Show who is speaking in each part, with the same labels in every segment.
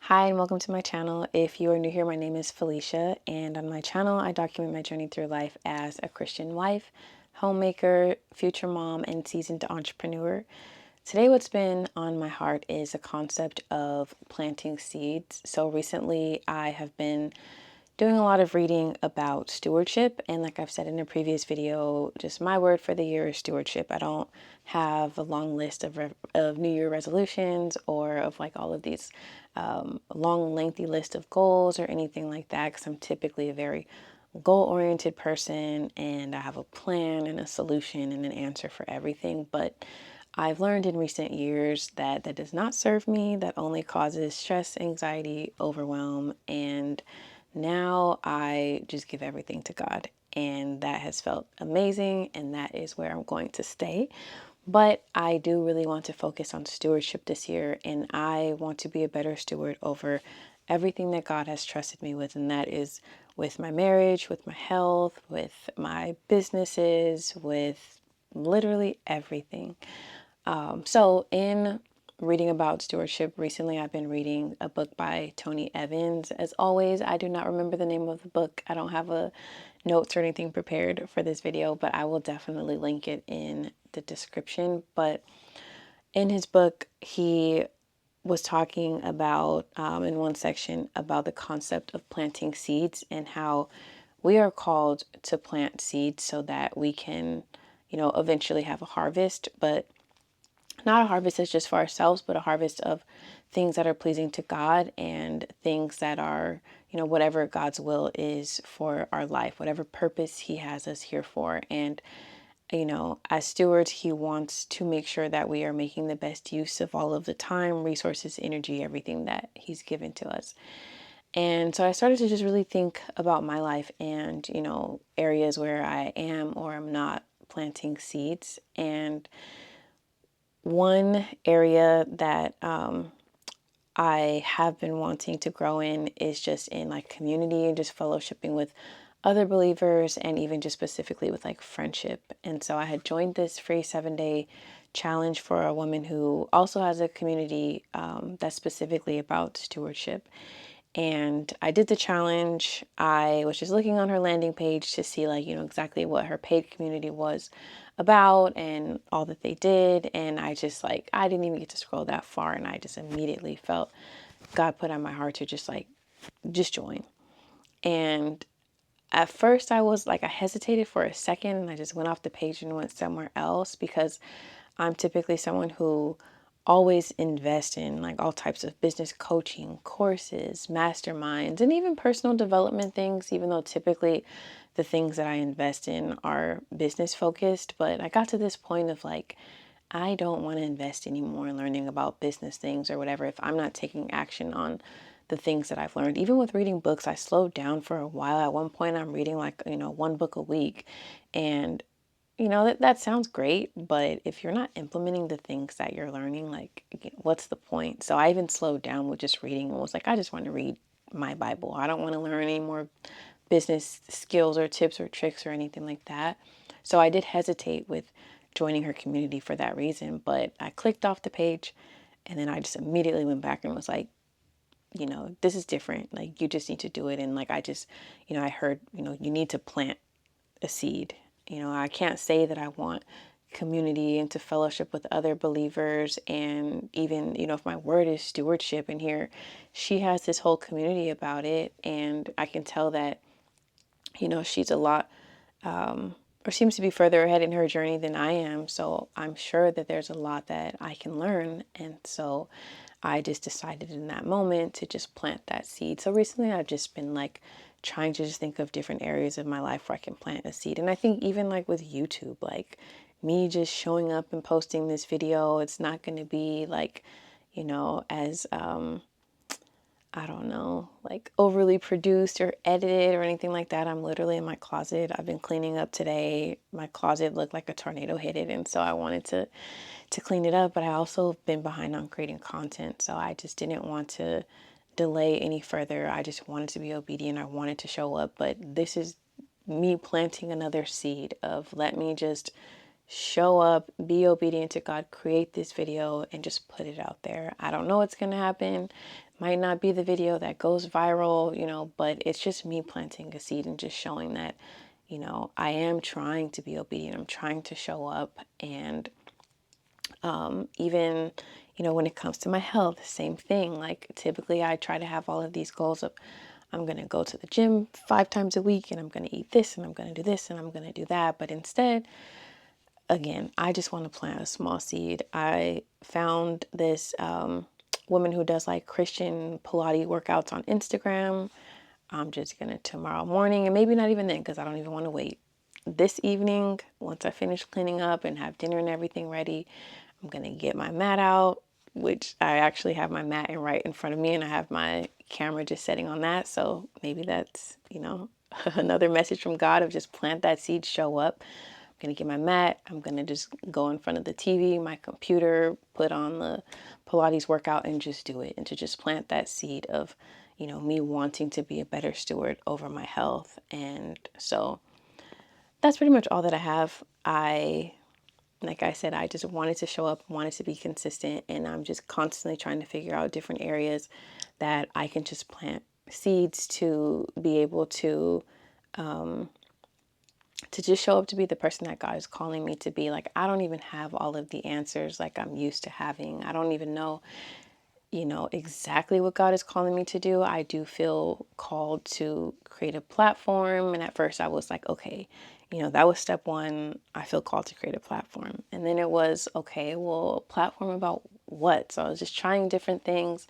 Speaker 1: Hi and welcome to my channel. If you are new here, my name is Felicia, and on my channel I document my journey through life as a Christian wife, homemaker, future mom, and seasoned entrepreneur. Today what's been on my heart is a concept of planting seeds. So recently I have been doing a lot of reading about stewardship, and like I've said in a previous video, just my word for the year is stewardship. I don't have a long list of New Year resolutions or of like all of these long lengthy list of goals or anything like that, because I'm typically a very goal-oriented person and I have a plan and a solution and an answer for everything. But I've learned in recent years that that does not serve me, that only causes stress, anxiety, overwhelm, and now I just give everything to God. And that has felt amazing, and that is where I'm going to stay. But I do really want to focus on stewardship this year, and I want to be a better steward over everything that God has trusted me with, and that is with my marriage, with my health, with my businesses, with literally everything. So, in reading about stewardship recently, I've been reading a book by Tony Evans. As always, I do not remember the name of the book. I don't have a notes or anything prepared for this video, but I will definitely link it in the description. But in his book, he was talking about, in one section, about the concept of planting seeds and how we are called to plant seeds so that we can, eventually have a harvest, but not a harvest that's just for ourselves, but a harvest of things that are pleasing to God and things that are, whatever God's will is for our life, whatever purpose He has us here for. And, as stewards, He wants to make sure that we are making the best use of all of the time, resources, energy, everything that He's given to us. And so I started to just really think about my life and, areas where I am or am not planting seeds. And one area that I have been wanting to grow in is just in like community and just fellowshipping with other believers, and even just specifically with like friendship. And so I had joined this free 7-day challenge for a woman who also has a community that's specifically about stewardship. And I did the challenge. I was just looking on her landing page to see like, exactly what her paid community was about and all that they did. And I just like, I didn't even get to scroll that far. And I just immediately felt God put on my heart to just join. And at first I was like, I hesitated for a second and I just went off the page and went somewhere else, because I'm typically someone who always invest in like all types of business coaching, courses, masterminds, and even personal development things, even though typically the things that I invest in are business focused. But I got to this point of like, I don't want to invest anymore in learning about business things or whatever if I'm not taking action on the things that I've learned. Even with reading books, I slowed down for a while. At one point, I'm reading like, one book a week. And that sounds great, but if you're not implementing the things that you're learning, like, what's the point? So I even slowed down with just reading and was like, I just want to read my Bible. I don't want to learn any more business skills or tips or tricks or anything like that. So I did hesitate with joining her community for that reason, but I clicked off the page and then I just immediately went back and was like, this is different. Like, you just need to do it. And like, I just, I heard, you need to plant a seed. I can't say that I want community and to fellowship with other believers. And even, if my word is stewardship, and here she has this whole community about it. And I can tell that, she's a lot, or seems to be further ahead in her journey than I am. So I'm sure that there's a lot that I can learn. And so I just decided in that moment to just plant that seed. So recently I've just been like trying to just think of different areas of my life where I can plant a seed. And I think even like with YouTube, like me just showing up and posting this video, it's not going to be like, as I don't know, like overly produced or edited or anything like that. I'm literally in my closet. I've been cleaning up today. My closet looked like a tornado hit it, and so I wanted to clean it up, but I also been behind on creating content. So I just didn't want to delay any further. I just wanted to be obedient. I wanted to show up, but this is me planting another seed of let me just show up, be obedient to God, create this video and just put it out there. I don't know what's going to happen. might not be the video that goes viral, but it's just me planting a seed and just showing that, I am trying to be obedient. I'm trying to show up. And even, when it comes to my health, same thing. Like typically I try to have all of these goals of I'm going to go to the gym 5 times a week and I'm going to eat this and I'm going to do this and I'm going to do that. But instead, again, I just want to plant a small seed. I found this woman who does like Christian Pilates workouts on Instagram. I'm just going to tomorrow morning, and maybe not even then because I don't even want to wait. This evening, once I finish cleaning up and have dinner and everything ready, I'm going to get my mat out, which I actually have my mat right in front of me and I have my camera just setting on that. So maybe that's, another message from God of just plant that seed, show up. I'm going to get my mat. I'm going to just go in front of the TV, my computer, put on the Pilates workout and just do it. And to just plant that seed of, me wanting to be a better steward over my health. And so that's pretty much all that I have. Like I said, I just wanted to show up, wanted to be consistent, and I'm just constantly trying to figure out different areas that I can just plant seeds to be able to just show up to be the person that God is calling me to be. Like, I don't even have all of the answers like I'm used to having. I don't even know, exactly what God is calling me to do. I do feel called to create a platform. And at first I was like, okay, that was step one. I feel called to create a platform. And then it was, okay, well, platform about what? So I was just trying different things.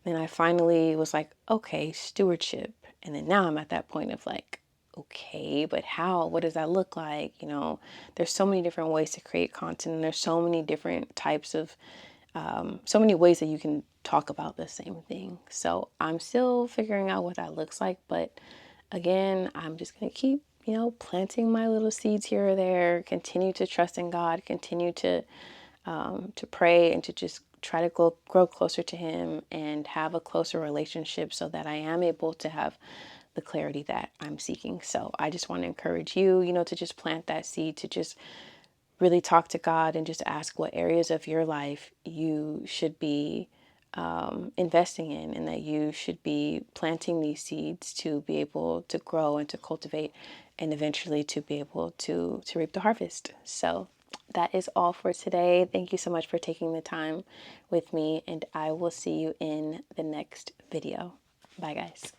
Speaker 1: And then I finally was like, okay, stewardship. And then now I'm at that point of like, okay, but how? What does that look like? There's so many different ways to create content. And there's so many different types of so many ways that you can talk about the same thing. So I'm still figuring out what that looks like. But again, I'm just going to keep, planting my little seeds here or there, continue to trust in God, continue to pray and to just try to grow closer to Him and have a closer relationship so that I am able to have the clarity that I'm seeking. So I just want to encourage you, to just plant that seed, to just really talk to God and just ask what areas of your life you should be investing in, and that you should be planting these seeds to be able to grow and to cultivate and eventually to be able to reap the harvest. So that is all for today. Thank you so much for taking the time with me, and I will see you in the next video. Bye, guys.